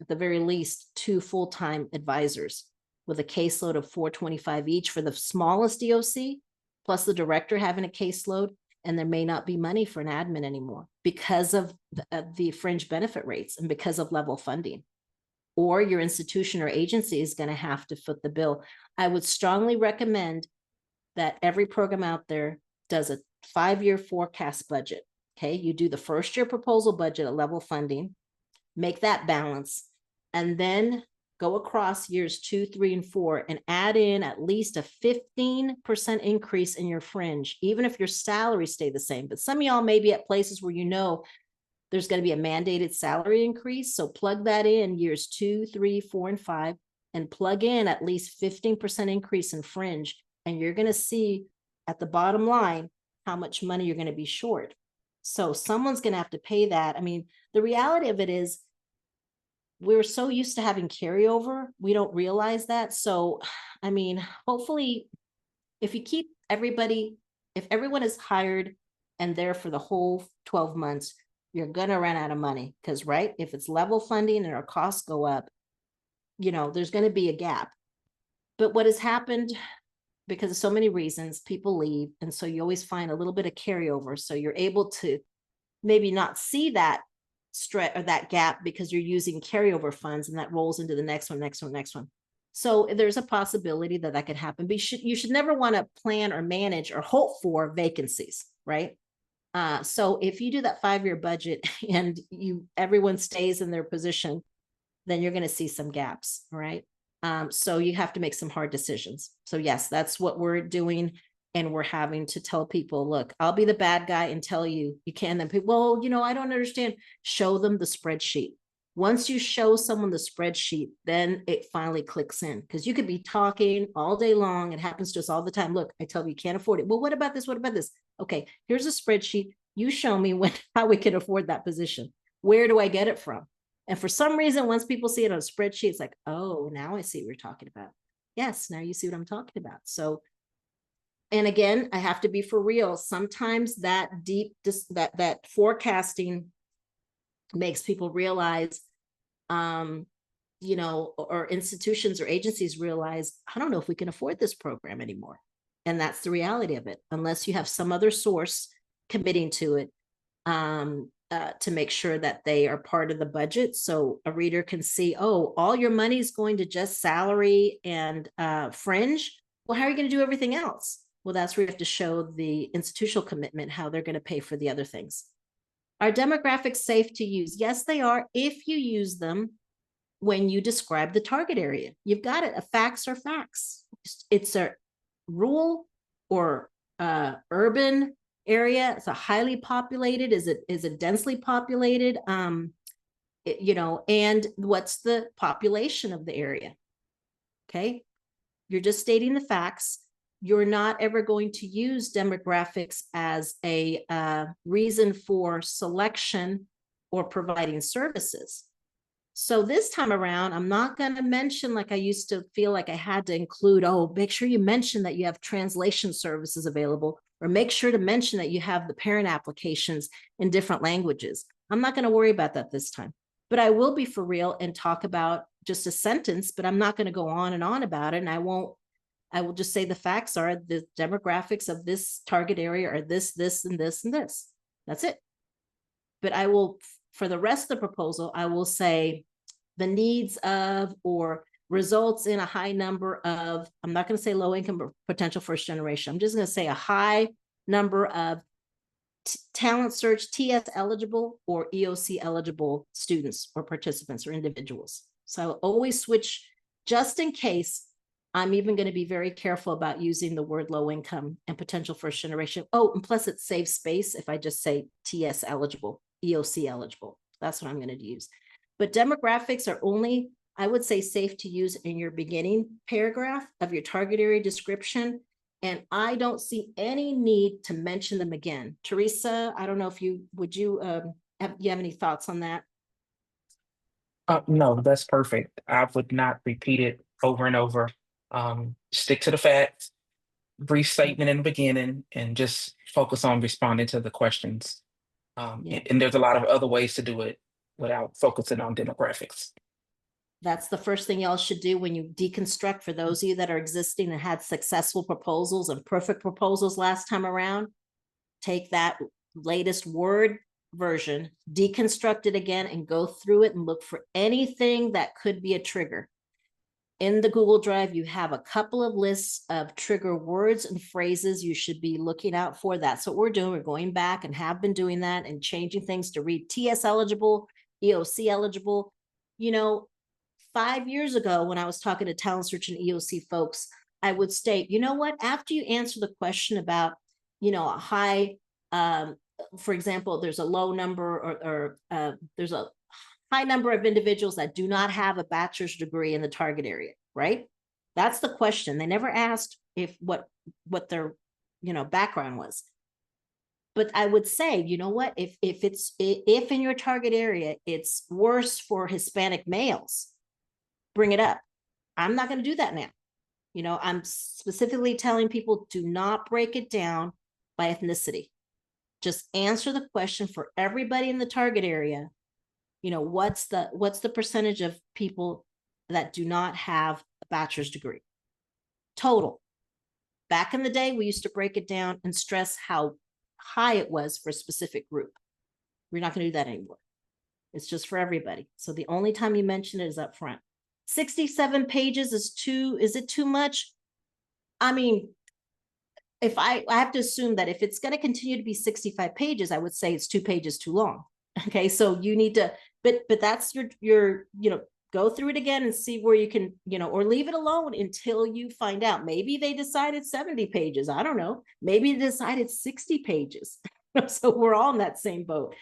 [SPEAKER 1] the very least, 2 full-time advisors with a caseload of 425 each for the smallest EOC, plus the director having a caseload. And there may not be money for an admin anymore because of the fringe benefit rates and because of level funding. Or your institution or agency is going to have to foot the bill. I would strongly recommend that every program out there does a 5-year forecast budget. Okay, you do the first year proposal budget at level funding, make that balance, and then go across years 2, 3, and 4 and add in at least a 15% increase in your fringe, even if your salary stay the same. But some of y'all may be at places where there's going to be a mandated salary increase. So plug that in years 2, 3, 4, and 5, and plug in at least 15% increase in fringe. And you're going to see at the bottom line how much money you're going to be short. So someone's going to have to pay that. I mean, the reality of it is, we're so used to having carryover, we don't realize that. So, I mean, hopefully, if you keep if everyone is hired and there for the whole 12 months, you're going to run out of money. Because, right, if it's level funding and our costs go up, there's going to be a gap. But what has happened, because of so many reasons, people leave. And so you always find a little bit of carryover. So you're able to maybe not see that stretch or that gap because you're using carryover funds and that rolls into the next one. So there's a possibility that could happen, but you should never want to plan or manage or hope for vacancies, right? So if you do that 5-year budget and everyone stays in their position, then you're going to see some gaps, right? So you have to make some hard decisions. So yes, that's what we're doing. And we're having to tell people, look, I'll be the bad guy and tell you, you can. Then people, well, you know, I don't understand. Show them the spreadsheet. Once you show someone the spreadsheet, then it finally clicks in, because you could be talking all day long. It happens to us all the time. Look, I tell you, you can't afford it. Well, what about this? What about this? Okay, here's a spreadsheet. You show me how we can afford that position. Where do I get it from? And for some reason, once people see it on a spreadsheet, it's like, oh, now I see what you're talking about. Yes, now you see what I'm talking about. So, and again, I have to be for real. Sometimes that that forecasting makes people realize, you know, or institutions or agencies realize, I don't know if we can afford this program anymore. And that's the reality of it, unless you have some other source committing to it, to make sure that they are part of the budget. So a reader can see, oh, all your money is going to just salary and fringe. Well, how are you going to do everything else? Well, that's where you have to show the institutional commitment, how they're going to pay for the other things. Are demographics safe to use? Yes, they are, if you use them when you describe the target area. You've got it. Facts are facts. It's a rural or urban area. It's a highly populated. Is it densely populated? You know, and what's the population of the area? Okay, you're just stating the facts. You're not ever going to use demographics as a reason for selection or providing services. So this time around, I'm not going to mention, like I used to feel like I had to include, oh, make sure you mention that you have translation services available, or make sure to mention that you have the parent applications in different languages. I'm not going to worry about that this time, but I will be for real and talk about just a sentence, but I'm not going to go on and on about it. And I will just say the facts are the demographics of this target area are this, this, and this, and this. That's it. But I will, for the rest of the proposal, I will say the needs of or results in a high number of, I'm not going to say low income or potential first generation. I'm just going to say a high number of talent search TS eligible or EOC eligible students or participants or individuals. So I'll always switch just in case. I'm even going to be very careful about using the word low income and potential first generation. Oh, and plus it saves space if I just say TS eligible, EOC eligible. That's what I'm going to use. But demographics are only, I would say, safe to use in your beginning paragraph of your target area description. And I don't see any need to mention them again. Teresa, I don't know if you have any thoughts on that?
[SPEAKER 3] No, that's perfect. I would not repeat it over and over. Stick to the facts, brief statement in the beginning, and just focus on responding to the questions.
[SPEAKER 1] Yeah.
[SPEAKER 3] And there's a lot of other ways to do it without focusing on demographics.
[SPEAKER 1] That's the first thing y'all should do when you deconstruct. For those of you that are existing and had successful proposals and perfect proposals last time around, take that latest Word version, deconstruct it again, and go through it and look for anything that could be a trigger. In the Google Drive, you have a couple of lists of trigger words and phrases you should be looking out for. That's what we're doing. We're going back and have been doing that and changing things to read TS eligible, EOC eligible. You know, 5 years ago, when I was talking to Talent Search and EOC folks, I would state, you know what, after you answer the question about, you know, a high, for example, there's a low number or there's a high number of individuals that do not have a bachelor's degree in the target area, right? That's the question. They never asked if what their, you know, background was. But I would say, you know what, if in your target area, it's worse for Hispanic males, bring it up. I'm not going to do that now. You know, I'm specifically telling people, do not break it down by ethnicity. Just answer the question for everybody in the target area. You know, what's the percentage of people that do not have a bachelor's degree total? Back in the day, we used to break it down and stress how high it was for a specific group. We're not going to do that anymore. It's just for everybody. So the only time you mention it is up front. 67 pages is it too much? I mean, if I have to assume that if it's going to continue to be 65 pages, I would say it's 2 pages too long. Okay, so you need to, but that's your, you know, go through it again and see where you can, or leave it alone until you find out. Maybe they decided 70 pages. I don't know. Maybe they decided 60 pages. So we're all in that same boat.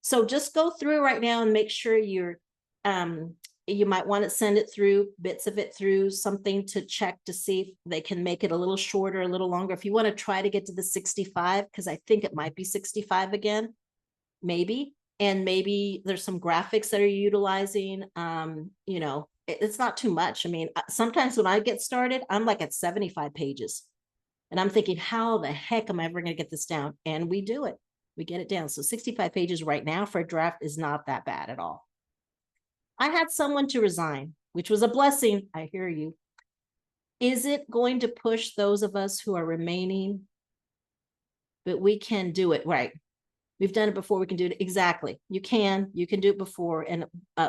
[SPEAKER 1] So just go through right now and make sure you're, you might want to send it through, bits of it through, something to check to see if they can make it a little shorter, a little longer. If you want to try to get to the 65, because I think it might be 65 again, maybe. And maybe there's some graphics that are utilizing, it's not too much. I mean, sometimes when I get started, I'm like at 75 pages and I'm thinking, how the heck am I ever going to get this down? And we do it. We get it down. So 65 pages right now for a draft is not that bad at all. I had someone to resign, which was a blessing. I hear you. Is it going to push those of us who are remaining? But we can do it, right? We've done it before. We can do it. Exactly. You can do it before. And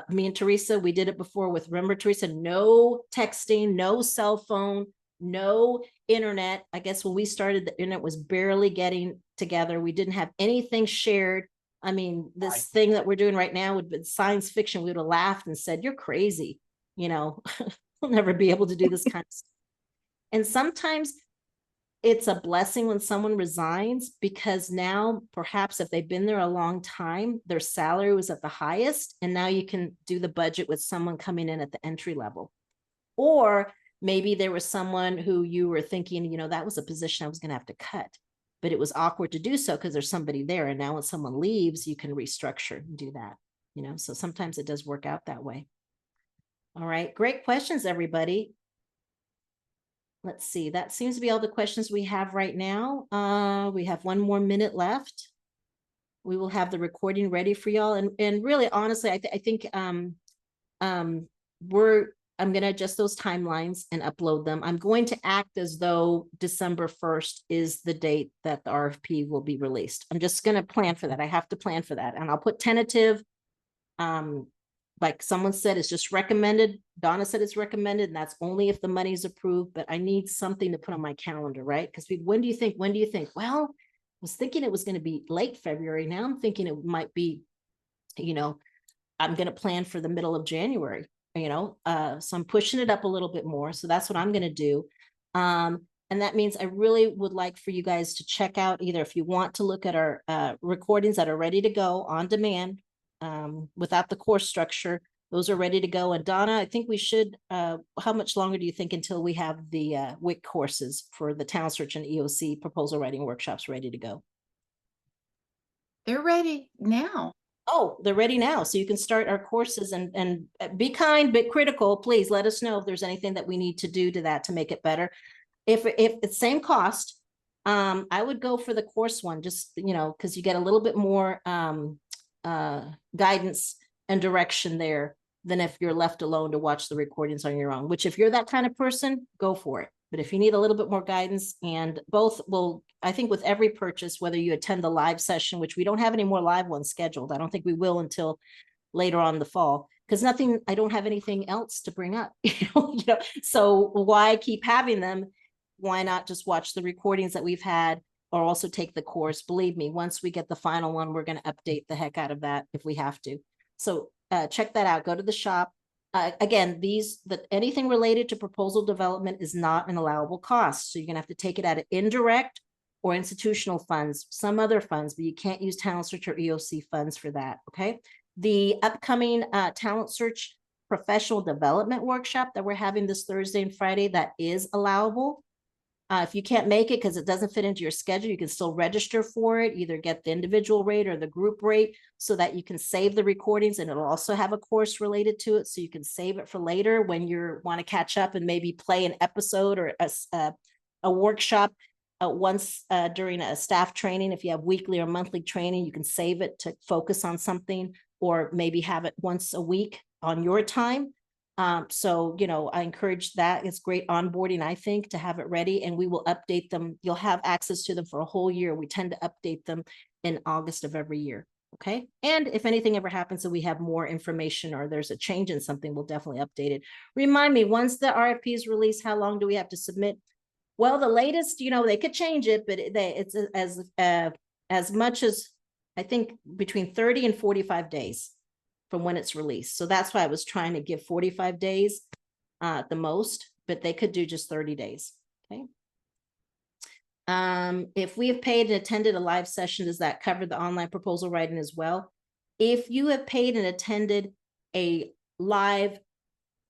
[SPEAKER 1] me and Teresa, we did it before with, remember, Teresa, no texting, no cell phone, no internet. I guess when we started, the internet was barely getting together. We didn't have anything shared. I mean, this thing that we're doing right now would be science fiction. We would have laughed and said, you're crazy. We'll never be able to do this kind of stuff. And sometimes it's a blessing when someone resigns, because now perhaps if they've been there a long time, their salary was at the highest, and now you can do the budget with someone coming in at the entry level. Or maybe there was someone who you were thinking, that was a position I was going to have to cut, but it was awkward to do so because there's somebody there. And now when someone leaves, you can restructure and do that, so sometimes it does work out that way. All right. Great questions, everybody. Let's see, that seems to be all the questions we have right now. We have 1 more minute left. We will have the recording ready for y'all. And really, honestly, I think I'm going to adjust those timelines and upload them. I'm going to act as though December 1st is the date that the RFP will be released. I'm just going to plan for that. I have to plan for that. And I'll put tentative, like someone said, it's just recommended. Donna said it's recommended, and that's only if the money's approved, but I need something to put on my calendar, right? Because when do you think? Well, I was thinking it was going to be late February. Now I'm thinking it might be, I'm going to plan for the middle of January, so I'm pushing it up a little bit more. So that's what I'm going to do. And that means I really would like for you guys to check out, either if you want to look at our recordings that are ready to go on demand, without the course structure, those are ready to go. And Donna, I think we should, how much longer do you think until we have the WIC courses for the Talent Search and EOC proposal writing workshops ready to go?
[SPEAKER 2] They're ready now.
[SPEAKER 1] Oh, they're ready now. So you can start our courses, and be kind, but critical. Please let us know if there's anything that we need to do to that to make it better. If it's same cost, I would go for the course one, just, because you get a little bit more guidance and direction there than if you're left alone to watch the recordings on your own, which if you're that kind of person, go for it. But if you need a little bit more guidance, and both will, I think with every purchase, whether you attend the live session, which we don't have any more live ones scheduled. I don't think we will until later on in the fall, because I don't have anything else to bring up, so why keep having them? Why not just watch the recordings that we've had, or also take the course? Believe me, once we get the final one, we're going to update the heck out of that if we have to. So check that out. Go to the shop. Again, anything related to proposal development is not an allowable cost. So you're going to have to take it out of indirect or institutional funds, some other funds, but you can't use Talent Search or EOC funds for that. Okay. The upcoming Talent Search professional development workshop that we're having this Thursday and Friday, that is allowable. If you can't make it because it doesn't fit into your schedule, you can still register for it, either get the individual rate or the group rate, so that you can save the recordings, and it'll also have a course related to it. So you can save it for later when you want to catch up and maybe play an episode or a workshop once during a staff training. If you have weekly or monthly training, you can save it to focus on something, or maybe have it once a week on your time. So, I encourage that. It's great onboarding, I think, to have it ready, and we will update them. You'll have access to them for a whole year. We tend to update them in August of every year. Okay. And if anything ever happens and we have more information, or there's a change in something, we'll definitely update it. Remind me, once the RFP is released, how long do we have to submit? Well, the latest, they could change it, but it's as much as, I think, between 30 and 45 days. from when it's released. So that's why I was trying to give 45 days at the most, but they could do just 30 days. Okay. If we have paid and attended a live session, does that cover the online proposal writing as well? If you have paid and attended a live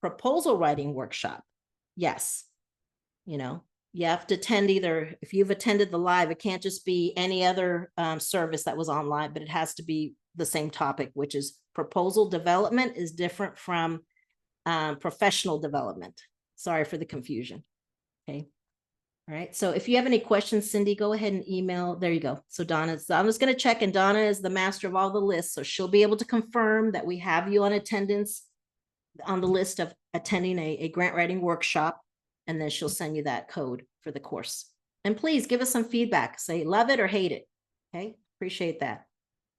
[SPEAKER 1] proposal writing workshop, yes. You know, you have to attend either, if you've attended the live, it can't just be any other service that was online, but it has to be the same topic, which is proposal development is different from professional development. Sorry for the confusion. Okay. All right. So if you have any questions, Cindy, go ahead and email. There you go. So Donna's going to check, and Donna is the master of all the lists. So she'll be able to confirm that we have you on attendance on the list of attending a grant writing workshop. And then she'll send you that code for the course. And please give us some feedback. Say love it or hate it. Okay. Appreciate that.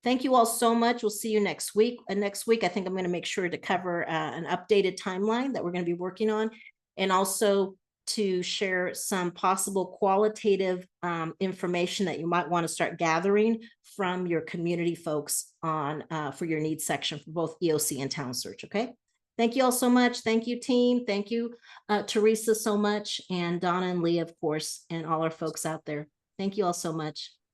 [SPEAKER 1] Thank you all so much. We'll see you next week. And next week, I think I'm going to make sure to cover an updated timeline that we're going to be working on, and also to share some possible qualitative information that you might want to start gathering from your community folks on for your needs section for both EOC and Talent Search. Okay. Thank you all so much. Thank you, team. Thank you, Teresa, so much, and Donna and Leah, of course, and all our folks out there. Thank you all so much.